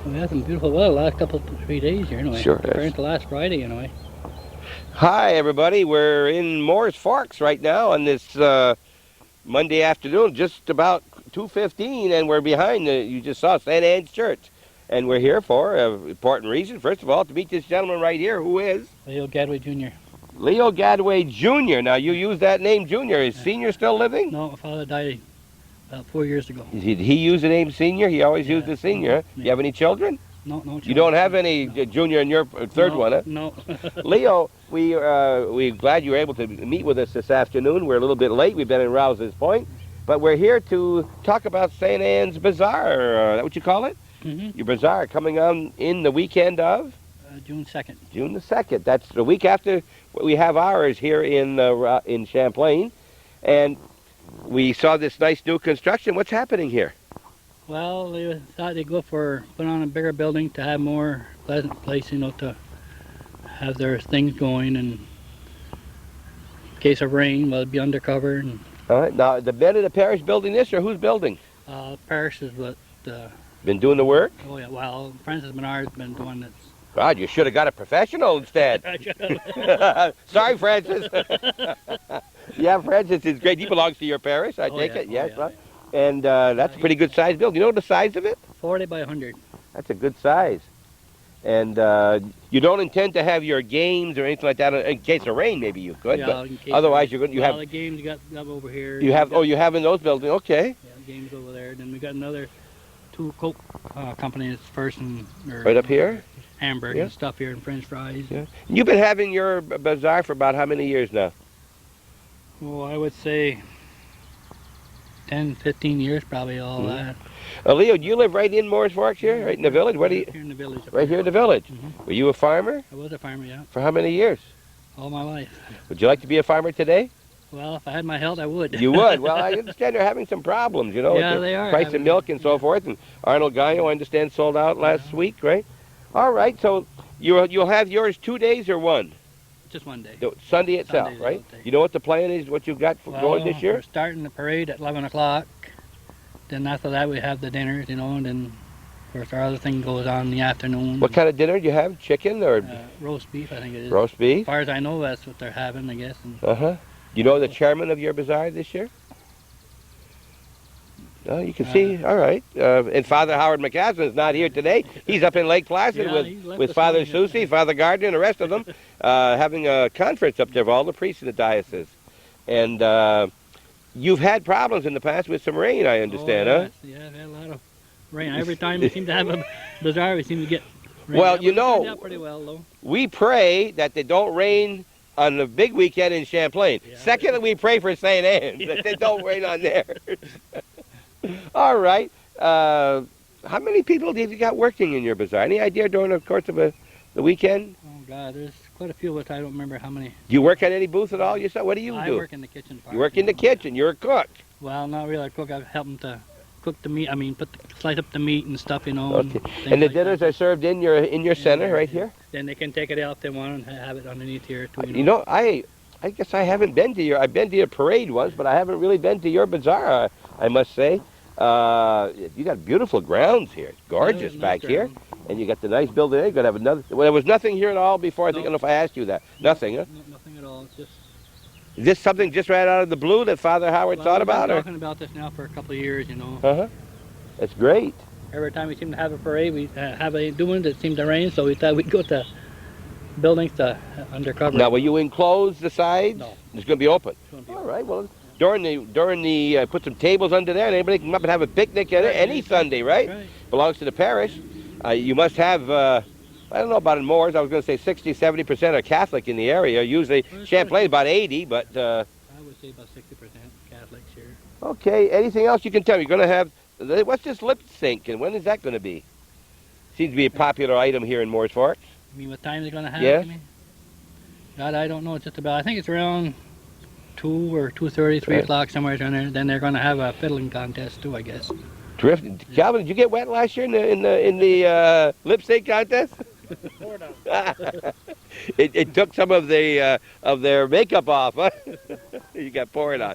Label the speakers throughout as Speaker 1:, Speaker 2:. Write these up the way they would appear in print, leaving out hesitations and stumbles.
Speaker 1: We had some beautiful weather the last couple, 3 days here anyway.
Speaker 2: Sure is.
Speaker 1: Compared to last Friday anyway.
Speaker 2: Hi, everybody. We're in Mooers Forks right now on this Monday afternoon, just about 2:15, and we're behind, you just saw, St. Anne's Church. And we're here for an important reason. First of all, to meet this gentleman right here, who is?
Speaker 1: Leo Gadway Jr.
Speaker 2: Leo Gadway Jr. Now, you use that name Jr. Is Senior still living?
Speaker 1: No, my father died about 4 years ago.
Speaker 2: He used the name Senior? He always used the Senior. Do you have any children?
Speaker 1: No children.
Speaker 2: You don't have any Junior in your third one, huh?
Speaker 1: No.
Speaker 2: Leo, we're glad you were able to meet with us this afternoon. We're a little bit late. We've been in Rouse's Point. But we're here to talk about St. Anne's Bazaar. Is that what you call it?
Speaker 1: Mm-hmm.
Speaker 2: Your bazaar coming on in the weekend of?
Speaker 1: June 2nd.
Speaker 2: June the 2nd. That's the week after we have ours here in Champlain. And we saw this nice new construction. What's happening here?
Speaker 1: Well, they thought they'd put on a bigger building to have more pleasant place, to have their things going, and in case of rain, well, it'd be undercover. And
Speaker 2: All right. Now, the men of the parish building this, or who's building?
Speaker 1: parish is what.
Speaker 2: Been doing the work?
Speaker 1: Oh yeah. Well, Francis Menard's been doing it.
Speaker 2: God, you should have got a professional instead. Sorry, Francis. Yeah, Francis is great. He belongs to your parish, I take it. Yes, right? And that's a pretty good size building. You know the size of it?
Speaker 1: 40 by 100.
Speaker 2: That's a good size. And you don't intend to have your games or anything like that in case of rain. Maybe you could, but otherwise you're going. You have
Speaker 1: the games you got over here.
Speaker 2: You have. You have in those buildings. Okay.
Speaker 1: Yeah, games over there. Then we got another 2 Coke companies first and
Speaker 2: right up here.
Speaker 1: Hamburger and stuff here and French fries.
Speaker 2: Yeah. You've been having your bazaar for about how many years now?
Speaker 1: Well, I would say 10, 15 years, probably all that.
Speaker 2: Leo, do you live right in Mooers Forks here, right in the village? What do you?
Speaker 1: Here in the village.
Speaker 2: Right here in the village. Were you a farmer?
Speaker 1: I was a farmer, yeah.
Speaker 2: For how many years?
Speaker 1: All my life.
Speaker 2: Would you like to be a farmer today?
Speaker 1: Well, if I had my health, I would.
Speaker 2: You would? Well, I understand they're having some problems,
Speaker 1: Yeah,
Speaker 2: with the
Speaker 1: they are.
Speaker 2: price of milk and so forth. And Arnold Gallo, I understand, sold out last week, right? All right, so you'll have yours 2 days or one?
Speaker 1: Just one day.
Speaker 2: Sunday itself,
Speaker 1: Sunday's
Speaker 2: right?
Speaker 1: the whole day.
Speaker 2: You know what the plan is, what you've got going this year?
Speaker 1: We're starting the parade at 11 o'clock. Then after that, we have the dinners, and then, of course, our other thing goes on in the afternoon.
Speaker 2: What kind of dinner do you have? Chicken or?
Speaker 1: Roast beef, I think it is.
Speaker 2: Roast beef?
Speaker 1: As far as I know, that's what they're having, I guess.
Speaker 2: Uh-huh. You know the chairman of your bazaar this year? Oh, you can see. All right. And Father Howard McCaslin is not here today. He's up in Lake Placid with Father Susie, Father Gardner, and the rest of them, having a conference up there of all the priests in the diocese. And you've had problems in the past with some rain, I understand, huh?
Speaker 1: Yeah, I've had a lot of rain. Every time we seem to have a bazaar, we seem to get rain.
Speaker 2: Well,
Speaker 1: it turned out pretty well, though.
Speaker 2: We pray that they don't rain on the big weekend in Champlain.
Speaker 1: Yeah.
Speaker 2: Secondly, we pray for St. Anne's, that they don't rain on theirs. All right. How many people have you got working in your bazaar? Any idea during the course of the weekend?
Speaker 1: Oh, God, there's quite a few, but I don't remember how many.
Speaker 2: Do you work at any booth at all yourself? What do you do?
Speaker 1: I work in the kitchen part.
Speaker 2: You work in the kitchen. You're a cook.
Speaker 1: Well, not really a cook. I help them to cook the meat. I mean, slice up the meat and stuff,
Speaker 2: Okay. And the dinners are served in your center right here?
Speaker 1: Then they can take it out if they want and have it underneath here, too.
Speaker 2: You know, I guess I haven't been to I've been to your parade once, but I haven't really been to your bazaar, I must say. You got beautiful grounds here. It's gorgeous back here. And you got the nice building there. You're going to have another. Well, there was nothing here at all before. I don't know if I asked you that. Nothing, huh?
Speaker 1: Nothing at all. It's just.
Speaker 2: Is this something just right out of the blue that Father Howard thought about?
Speaker 1: We've been talking about this now for a couple of years,
Speaker 2: Uh-huh. That's great.
Speaker 1: Every time we seem to have a parade, we have a doing it seemed to rain, so we thought we'd go to buildings to undercover.
Speaker 2: Now, will you enclose the sides?
Speaker 1: No.
Speaker 2: It's going to be open.
Speaker 1: It's gonna be
Speaker 2: All right. Well, during the put some tables under there, and anybody can come up and have a picnic any Sunday, right?
Speaker 1: Right.
Speaker 2: Belongs to the parish. You must have. I don't know about in Mooers. I was going to say 60, 70% are Catholic in the area. Usually Champlain about 80, but.
Speaker 1: I would say about 60% Catholics here.
Speaker 2: Okay. Anything else you can tell me? You're going to have. What's this lip sync, and when is that going to be? Seems to be a popular item here in Mooers Forks.
Speaker 1: You mean what time they're going to have
Speaker 2: Yeah.
Speaker 1: it? God, I don't know. It's just about. I think it's around 2 or 2:30, 3 o'clock somewhere around there. Then they're going to have a fiddling contest too, I guess.
Speaker 2: Terrific. Calvin, did you get wet last year in the lip sync contest? It took some of their makeup off, huh? You got pouring on.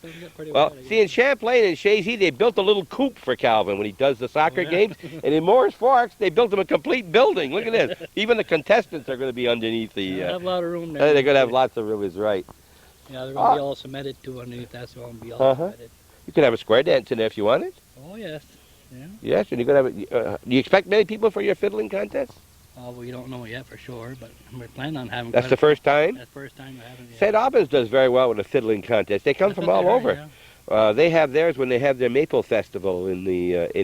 Speaker 2: Well,
Speaker 1: Wet,
Speaker 2: see, in Champlain and Chazy, they built a little coop for Calvin when he does the soccer games. And in Mooers Forks, they built him a complete building. Look at this. Even the contestants are going to be underneath the...
Speaker 1: They have a lot of room there.
Speaker 2: they're going to have lots of room, is right.
Speaker 1: Yeah, they're going to be all cemented too underneath. That's all going to be all cemented.
Speaker 2: You could have a square dance in there if you wanted.
Speaker 1: Oh, yes. Yeah.
Speaker 2: Yes, and you're going to have... do you expect many people for your fiddling contest?
Speaker 1: We don't know yet for sure, but we're planning on having...
Speaker 2: That's the first time?
Speaker 1: That's the first time we're having it.
Speaker 2: St. Albans does very well with a fiddling contest. They come from all over. Yeah. They have theirs when they have their Maple Festival in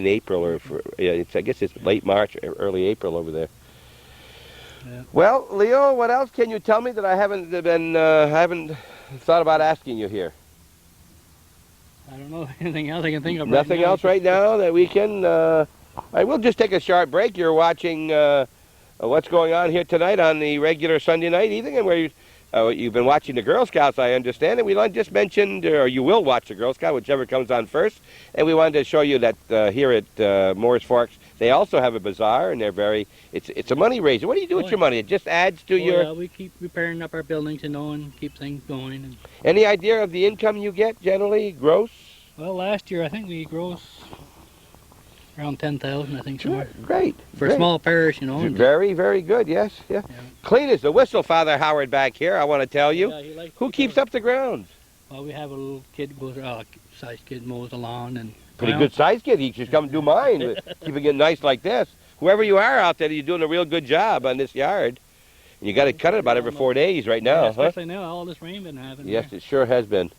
Speaker 2: April, or I guess it's late March, or early April over there. Yeah. Well, Leo, what else can you tell me that I haven't thought about asking you here?
Speaker 1: I don't know anything else I can think of.
Speaker 2: Nothing else right now that we can. I will just take a short break. You're watching what's going on here tonight on the regular Sunday night evening, and where you've been watching the Girl Scouts, I understand, and we just mentioned, or you will watch the Girl Scout, whichever comes on first, and we wanted to show you that here at Mooers Forks, they also have a bazaar, and they're it's a money raiser. What do you do with your money? It just adds to your...
Speaker 1: Yeah, we keep repairing up our buildings, and keep things going. And...
Speaker 2: Any idea of the income you get, generally, gross?
Speaker 1: Well, last year, I think we gross around 10,000, I think. Somewhere.
Speaker 2: Great.
Speaker 1: For a small parish,
Speaker 2: Very, very good, yes. Yeah. Clean as the whistle, Father Howard back here, I want to tell you.
Speaker 1: Yeah,
Speaker 2: who keeps up the grounds?
Speaker 1: Well, we have a little kid who goes, size kid mows the lawn. And
Speaker 2: pretty good size kid. He should come do mine. Keeping it nice like this. Whoever you are out there, you're doing a real good job on this yard. And you got to cut it about every 4 days right now,
Speaker 1: especially now, all this rain been having.
Speaker 2: Yes, it sure has been.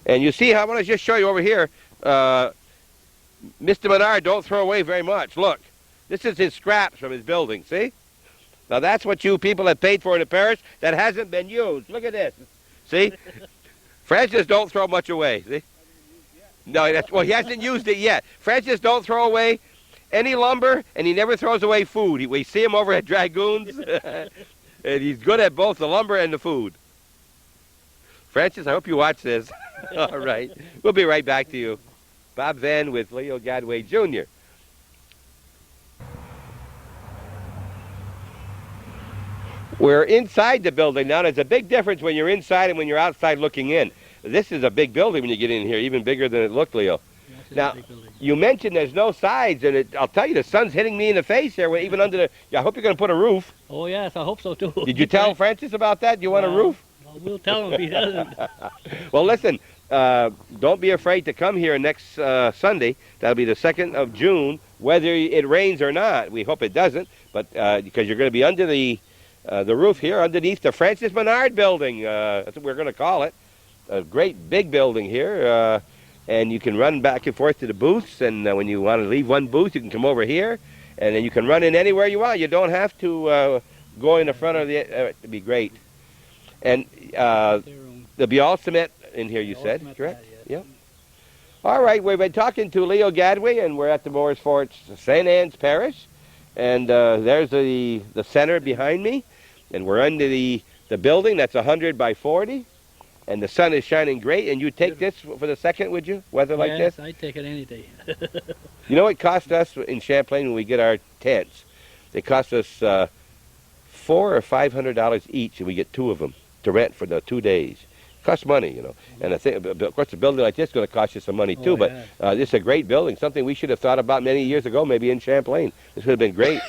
Speaker 2: And you see, I want to just show you over here. Mr. Menard don't throw away very much. Look, this is his scraps from his building, see? Now that's what you people have paid for in the parish that hasn't been used. Look at this. See? Francis don't throw much away, see? No, he hasn't used it yet. Francis don't throw away any lumber, and he never throws away food. We see him over at Dragoons, and he's good at both the lumber and the food. Francis, I hope you watch this. All right. We'll be right back to you. Bob Van with Leo Gadway Jr. We're inside the building now. There's a big difference when you're inside and when you're outside looking in. This is a big building when you get in here, even bigger than it looked, Leo. Now, you mentioned there's no sides, and I'll tell you, the sun's hitting me in the face here, even under the... I hope you're going to put a roof.
Speaker 1: Oh, yes, I hope so, too.
Speaker 2: Did you tell Francis about that? Do you want a roof?
Speaker 1: Well, we'll tell him if he doesn't.
Speaker 2: Well, listen, don't be afraid to come here next Sunday. That'll be the 2nd of June, whether it rains or not. We hope it doesn't, but because you're going to be under the roof here, underneath the Francis Menard building. That's what we're going to call it. A great big building here, and you can run back and forth to the booths, and when you want to leave one booth, you can come over here, and then you can run in anywhere you want. You don't have to go in the front of the... it'd be great. And there'll be all cement in here, you said, correct? Yeah. All right, we've been talking to Leo Gadway, and we're at the Mooers Forks St. Anne's Parish, and there's the center behind me, and we're under the building that's 100 by 40, and the sun is shining great. And you take this for the 2nd, would you? Weather like this?
Speaker 1: Yes, I'd take it any day.
Speaker 2: You know what it cost us in Champlain when we get our tents? They cost us $400 or $500 each, and we get 2 of them to rent for the 2 days. It costs money, And I think, of course, a building like this is going to cost you some money too. But this is a great building, something we should have thought about many years ago, maybe in Champlain. This would have been great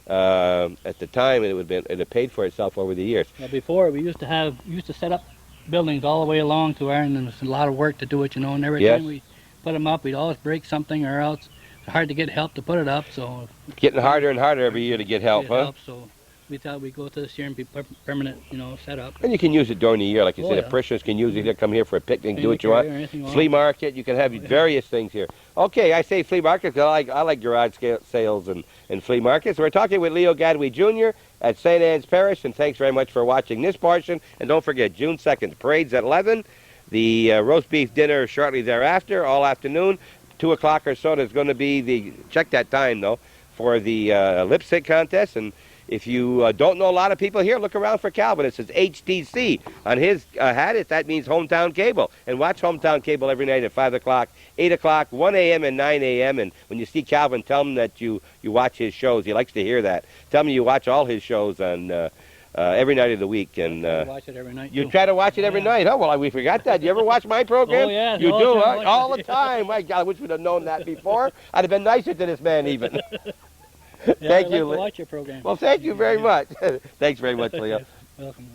Speaker 2: at the time, and it had paid for itself over the years.
Speaker 1: Well, before we used to set up buildings all the way along to our, and there was a lot of work to do it, and every time we put them up, we'd always break something, or else it's hard to get help to put it up. So
Speaker 2: getting harder and harder every year to get help, huh?
Speaker 1: So we thought we'd go to this year and be permanent, set up.
Speaker 2: And you can use it during the year, like you said. The parishioners can use it. They'll come here for a picnic, do what you want. Flea market, you can have various things here. Okay, I say flea market because I like garage sales and flea markets. We're talking with Leo Gadway Jr. at St. Anne's Parish, and thanks very much for watching this portion. And don't forget, June 2nd, the parade's at 11. The roast beef dinner shortly thereafter, all afternoon. 2 o'clock or so, there's going to be check that time, though, for the lip sync contest. And if you don't know a lot of people here, look around for Calvin. It says HTC on his hat. That means Hometown Cable. And watch Hometown Cable every night at 5 o'clock, 8 o'clock, 1 a.m., and 9 a.m. And when you see Calvin, tell him that you watch his shows. He likes to hear that. Tell him you watch all his shows on every night of the week. And
Speaker 1: I watch it every night.
Speaker 2: you try to watch it every night. Oh, well, we forgot that. You ever watch my program?
Speaker 1: Oh, yeah.
Speaker 2: You
Speaker 1: all
Speaker 2: do,
Speaker 1: the time,
Speaker 2: huh? All the time. My God, I wish we'd have known that before. I'd have been nicer to this man even.
Speaker 1: Yeah,
Speaker 2: Thank
Speaker 1: I like
Speaker 2: you.
Speaker 1: to watch your program.
Speaker 2: Well, thank you very much. Thanks very much, Leo.
Speaker 1: Welcome.